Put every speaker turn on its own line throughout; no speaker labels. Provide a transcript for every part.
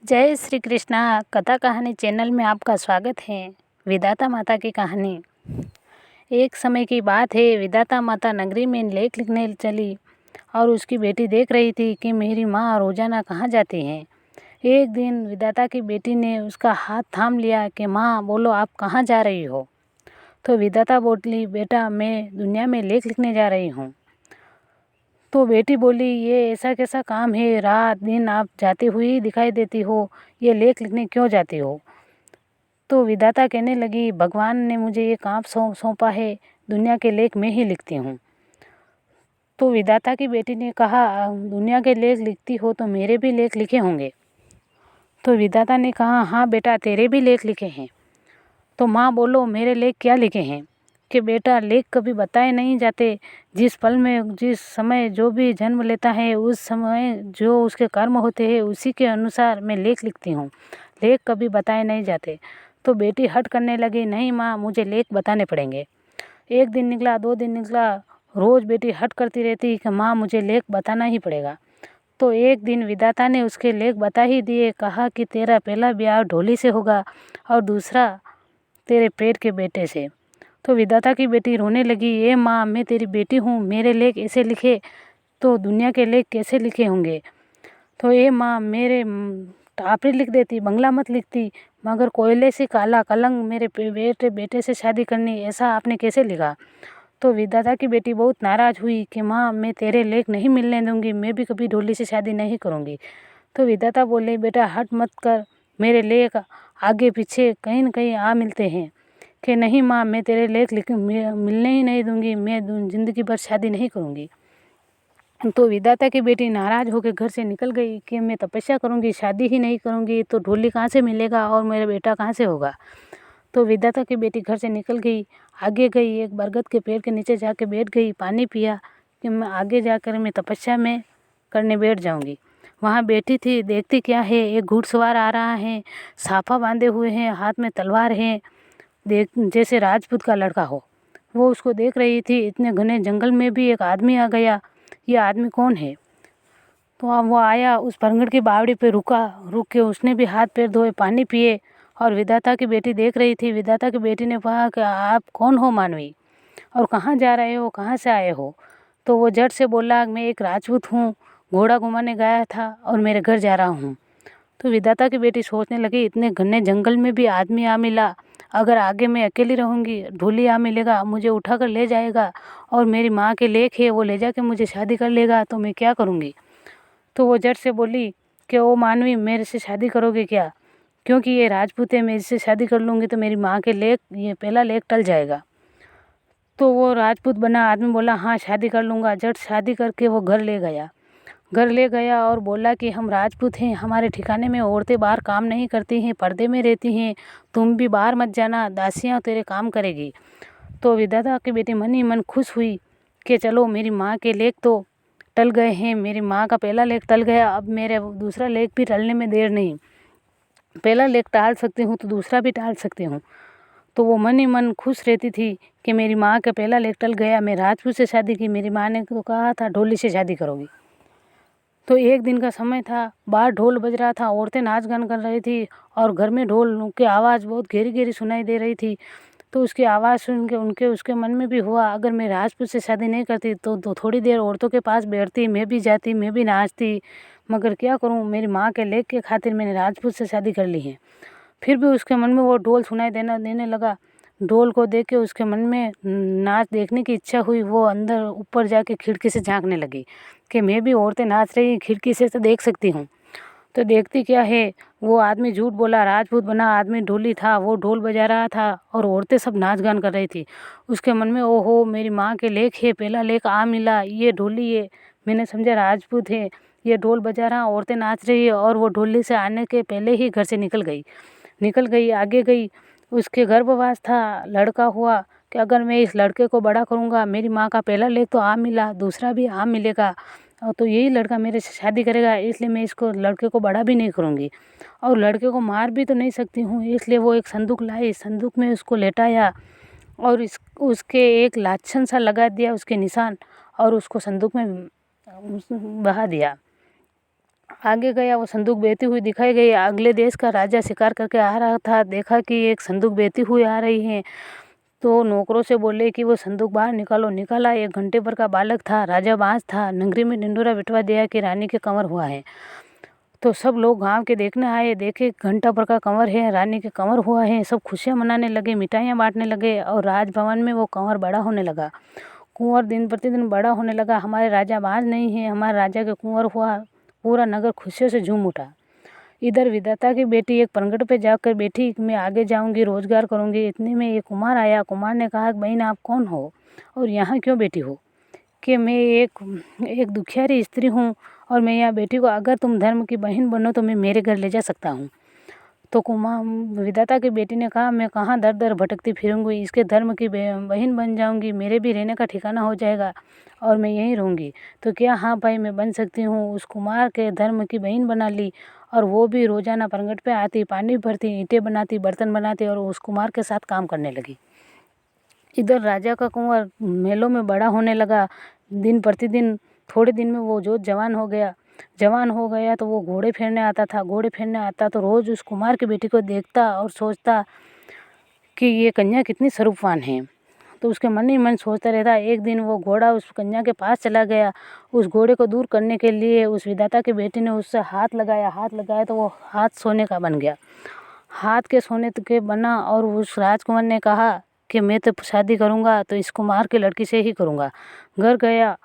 जय श्री कृष्णा कथा कहानी चैनल में आपका स्वागत है। विधाता माता की कहानी। एक समय की बात है, विधाता माता नगरी में लेख लिखने चली और उसकी बेटी देख रही थी कि मेरी माँ रोजाना कहाँ जाती है। एक दिन विधाता की बेटी ने उसका हाथ थाम लिया कि माँ बोलो आप कहाँ जा रही हो। तो विधाता बोली, बेटा मैं दुनिया में लेख लिखने जा रही हूँ। तो बेटी बोली, ये ऐसा कैसा काम है, रात दिन आप जाती हुई दिखाई देती हो, ये लेख लिखने क्यों जाती हो। तो विधाता कहने लगी, भगवान ने मुझे ये काम सौंपा है, दुनिया के लेख मैं ही लिखती हूँ। तो विधाता की बेटी ने कहा, दुनिया के लेख लिखती हो तो मेरे भी लेख लिखे होंगे। तो विधाता ने कहा, हाँ बेटा तेरे भी लेख लिखे हैं। तो माँ बोलो, मेरे लेख क्या लिखे हैं। कि बेटा लेख कभी बताए नहीं जाते, जिस पल में जिस समय जो भी जन्म लेता है उस समय जो उसके कर्म होते हैं उसी के अनुसार मैं लेख लिखती हूँ, लेख कभी बताए नहीं जाते। तो बेटी हट करने लगी, नहीं माँ मुझे लेख बताने पड़ेंगे। एक दिन निकला, 2 दिन निकला, रोज़ बेटी हट करती रहती कि माँ मुझे लेख बताना ही पड़ेगा। तो एक दिन विधाता ने उसके लेख बता ही दिए। कहा कि तेरा पहला ब्याह ढोली से होगा और दूसरा तेरे पेट के बेटे से। तो विधाता की बेटी रोने लगी, ये माँ मैं तेरी बेटी हूँ, मेरे लेख ऐसे लिखे तो दुनिया के लेख कैसे लिखे होंगे। तो ये माँ मेरे टापरी लिख देती, बंगला मत लिखती, मगर कोयले से काला कलंक मेरे बेटे से शादी करनी, ऐसा आपने कैसे लिखा। तो विधाता की बेटी बहुत नाराज़ हुई कि माँ मैं तेरे लेख नहीं मिलने दूंगी, मैं भी कभी ढोली से शादी नहीं करूँगी। तो विधाता बोले, बेटा हट मत कर, मेरे लेख आगे पीछे कहीं न कहीं आ मिलते हैं। कि नहीं माँ मैं तेरे लेख मिलने ही नहीं दूंगी, मैं ज़िंदगी भर शादी नहीं करूँगी। तो विधाता की बेटी नाराज़ होकर घर से निकल गई कि मैं तपस्या करूँगी, शादी ही नहीं करूँगी तो ढोली कहाँ से मिलेगा और मेरा बेटा कहाँ से होगा। तो विधाता की बेटी घर से निकल गई, आगे गई, एक बरगद के पेड़ के नीचे जाके बैठ गई, पानी पिया कि मैं आगे जाकर मैं तपस्या में करने बैठ जाऊँगी। वहाँ बैठी थी, देखती क्या है, एक घुड़सवार आ रहा है, साफा बांधे हुए हैं, हाथ में तलवार है, देख जैसे राजपूत का लड़का हो। वो उसको देख रही थी। इतने घने जंगल में भी एक आदमी आ गया, ये आदमी कौन है। तो अब वो आया, उस परगड़ की बावड़ी पे रुका, रुक के उसने भी हाथ पैर धोए, पानी पिए और विधाता की बेटी देख रही थी। विधाता की बेटी ने कहा कि आप कौन हो मानवी और कहाँ जा रहे हो, कहाँ से आए हो। तो वो झट से बोला, मैं एक राजपूत हूँ, घोड़ा घुमाने गया था और मेरे घर जा रहा हूँ। तो विधाता की बेटी सोचने लगी, इतने घने जंगल में भी आदमी आ मिला, अगर आगे मैं अकेली रहूँगी, ढोली आ मिलेगा, मुझे उठा कर ले जाएगा और मेरी माँ के लेख है वो ले जाके मुझे शादी कर लेगा, तो मैं क्या करूँगी। तो वो झट से बोली कि ओ मानवी मेरे से शादी करोगे क्या, क्योंकि ये राजपूत है, मैं इससे शादी कर लूँगी तो मेरी माँ के लेख, ये पहला लेख टल जाएगा। तो वो राजपूत बना आदमी बोला, हाँ शादी कर लूँगा। झट शादी करके वो घर ले गया और बोला कि हम राजपूत हैं, हमारे ठिकाने में औरतें बाहर काम नहीं करती हैं, पर्दे में रहती हैं, तुम भी बाहर मत जाना, दासियाँ तेरे काम करेगी। तो विधाता की बेटी मन ही मन खुश हुई कि चलो मेरी माँ के लेख तो टल गए हैं, मेरी माँ का पहला लेख टल गया, अब मेरे दूसरा लेख भी टलने में देर नहीं, पहला लेख टाल सकती हूँ तो दूसरा भी टाल सकती हूँ। तो वो मन ही मन खुश रहती थी कि मेरी माँ का पहला लेख टल गया, मैं राजपूत से शादी की, मेरी माँ ने तो कहा था ढोली से शादी करोगी। तो एक दिन का समय था, बाहर ढोल बज रहा था, औरतें नाच गान कर रही थी और घर में ढोल की आवाज़ बहुत गहरी गहरी सुनाई दे रही थी। तो उसकी आवाज़ सुन के उसके मन में भी हुआ, अगर मैं राजपूत से शादी नहीं करती तो थोड़ी देर औरतों के पास बैठती, मैं भी जाती, मैं भी नाचती, मगर क्या करूं, मेरी माँ के लेख के खातिर मैंने राजपूत से शादी कर ली है। फिर भी उसके मन में वो ढोल सुनाई देने लगा। ढोल को देख के उसके मन में नाच देखने की इच्छा हुई। वो अंदर ऊपर जाके खिड़की से झांकने लगी कि मैं भी औरतें नाच रही खिड़की से तो देख सकती हूँ। तो देखती क्या है, वो आदमी झूठ बोला, राजपूत बना आदमी ढोली था, वो ढोल बजा रहा था और औरतें सब नाच गान कर रही थी। उसके मन में ओहो मेरी माँ के लेख है, पहला लेख आ मिला, ये ढोली है, मैंने समझा राजपूत है, ये ढोल बजा रहा, औरतें नाच रही है, और वो ढोली से आने के पहले ही घर से निकल गई आगे गई। उसके गर्भवास था, लड़का हुआ कि अगर मैं इस लड़के को बड़ा करूँगा, मेरी माँ का पहला लेख तो आ मिला, दूसरा भी आ मिलेगा, और तो यही लड़का मेरे से शादी करेगा, इसलिए मैं इसको लड़के को बड़ा भी नहीं करूँगी और लड़के को मार भी तो नहीं सकती हूँ। इसलिए वो एक संदूक लाई, संदूक में उसको लेटाया और उसके एक लाछन सा लगा दिया उसके निशान और उसको संदूक में बहा दिया। आगे गया, वो संदूक बेचती हुई दिखाई गई। अगले देश का राजा शिकार करके आ रहा था, देखा कि एक संदूक बेचती हुई आ रही है, तो नौकरों से बोले कि वो संदूक बाहर निकालो। निकाला, 1 घंटे भर का बालक था, राजा बाँझ था। नगरी में ढिंढोरा बिठवा दिया कि रानी के कंवर हुआ है। तो सब लोग गांव के देखने आए, देखे 1 घंटा भर का कंवर है, रानी के कंवर हुआ है। सब खुशियाँ मनाने लगे, मिठाइयाँ बांटने लगे और राजभवन में वो कंवर बड़ा होने लगा। कुंवर दिन प्रतिदिन बड़ा होने लगा। हमारे राजा बाँझ नहीं है, हमारे राजा के कुंवर हुआ। पूरा नगर खुशियों से झूम उठा। इधर विधाता की बेटी एक पनगढ़ पे जाकर बैठी, मैं आगे जाऊंगी, रोजगार करूंगी। इतने में एक कुमार आया। कुमार ने कहा, बहन आप कौन हो और यहाँ क्यों बैठी हो? कि मैं एक दुखियारी स्त्री हूँ और मैं यहाँ बैठी हूँ। अगर तुम धर्म की बहन बनो तो मैं मेरे घर ले जा सकता हूँ। तो कुमार विधाता की बेटी ने कहा, मैं कहाँ दर दर भटकती फिरूंगी, इसके धर्म की बहन बन जाऊंगी, मेरे भी रहने का ठिकाना हो जाएगा और मैं यहीं रहूंगी। तो क्या? हाँ भाई, मैं बन सकती हूँ। उस कुमार के धर्म की बहन बना ली और वो भी रोजाना पनगढ़ पे आती, पानी भरती, ईंटें बनाती, बर्तन बनाती और उस कुमार के साथ काम करने लगी। इधर राजा का कुंवर मेलों में बड़ा होने लगा। दिन प्रतिदिन, थोड़े दिन में वो जो जवान हो गया। जवान हो गया तो वो घोड़े फेरने आता था। घोड़े फेरने आता तो रोज़ उस कुमार की बेटी को देखता और सोचता कि ये कन्या कितनी स्वरूपवान है। तो उसके मन ही मन सोचता रहता। एक दिन वो घोड़ा उस कन्या के पास चला गया। उस घोड़े को दूर करने के लिए उस विधाता की बेटी ने उससे हाथ लगाया तो वो हाथ सोने का बन गया। हाथ के सोने के बना और उस राजकुमार ने कहा कि मैं तो शादी करूँगा तो इस कुमार की लड़की से ही करूँगा। घर गया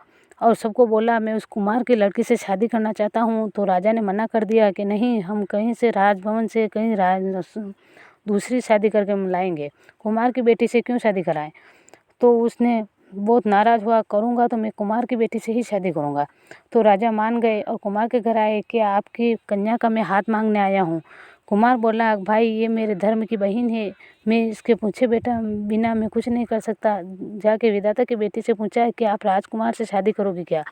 और सबको बोला, मैं उस कुमार की लड़की से शादी करना चाहता हूँ। तो राजा ने मना कर दिया कि नहीं, हम कहीं से राजभवन से कहीं दूसरी शादी करके लाएंगे, कुमार की बेटी से क्यों शादी कराएं। तो उसने बहुत नाराज़ हुआ, करूँगा तो मैं कुमार की बेटी से ही शादी करूँगा। तो राजा मान गए और कुमार के घर आए कि आपकी कन्या का मैं हाथ मांगने आया हूँ। कुमार बोला, भाई ये मेरे धर्म की बहन है, मैं इसके पूछे बेटा बिना मैं कुछ नहीं कर सकता। जाके विधाता की बेटी से पूछा कि आप राजकुमार से शादी करोगे क्या?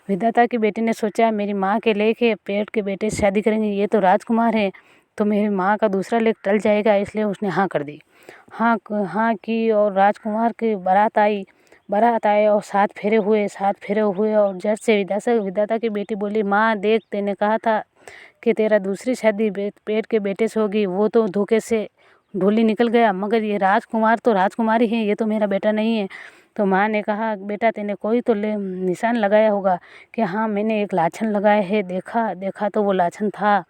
विधाता की बेटी ने सोचा, मेरी माँ के लेके पेट के बेटे से शादी करेंगे, ये तो राजकुमार है, तो मेरी माँ का दूसरा लेख टल जाएगा, इसलिए उसने हाँ कर दी। हाँ की और राजकुमार की बारात आए और 7 फेरे हुए और जट से विधाता की बेटी बोली, माँ देख, तेने कहा था कि तेरा दूसरी शादी पेट के बेटे से होगी, वो तो धोखे से ढोली निकल गया, मगर ये राजकुमार तो राजकुमारी है, ये तो मेरा बेटा नहीं है। तो माँ ने कहा, बेटा तेने कोई तो निशान लगाया होगा। कि हाँ, मैंने एक लाछन लगाया है, देखा तो वो लाछन था।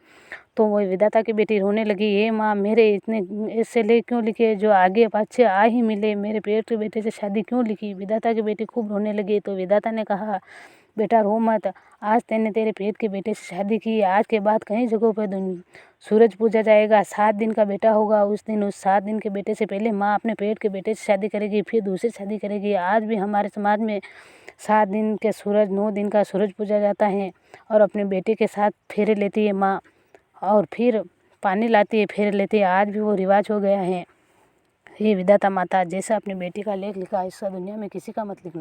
तो वो विधाता की बेटी रोने लगी, ये माँ, मेरे इतने ऐसे ले क्यों लिखे जो आगे पाछे आ ही मिले, मेरे पेट के बेटे से शादी क्यों लिखी? विधाता की बेटी खूब रोने लगी। तो विधाता ने कहा, बेटा रो मत, आज तेने तेरे पेट के बेटे से शादी की, आज के बाद कई जगहों पर सूरज पूजा जाएगा, 7 दिन का बेटा होगा। उस दिन उस 7 दिन के बेटे से पहले माँ अपने पेट के बेटे से शादी करेगी, फिर दूसरी शादी करेगी। आज भी हमारे समाज में 7 दिन के सूरज, 9 दिन का सूरज पूजा जाता है और अपने बेटे के साथ फेरे लेती है माँ, और फिर पानी लाती है, फेरे लेती है। आज भी वो रिवाज हो गया है। हे विधाता माता, जैसा अपनी बेटी का लेख लिखा, ऐसा दुनिया में किसी का मत लिखना।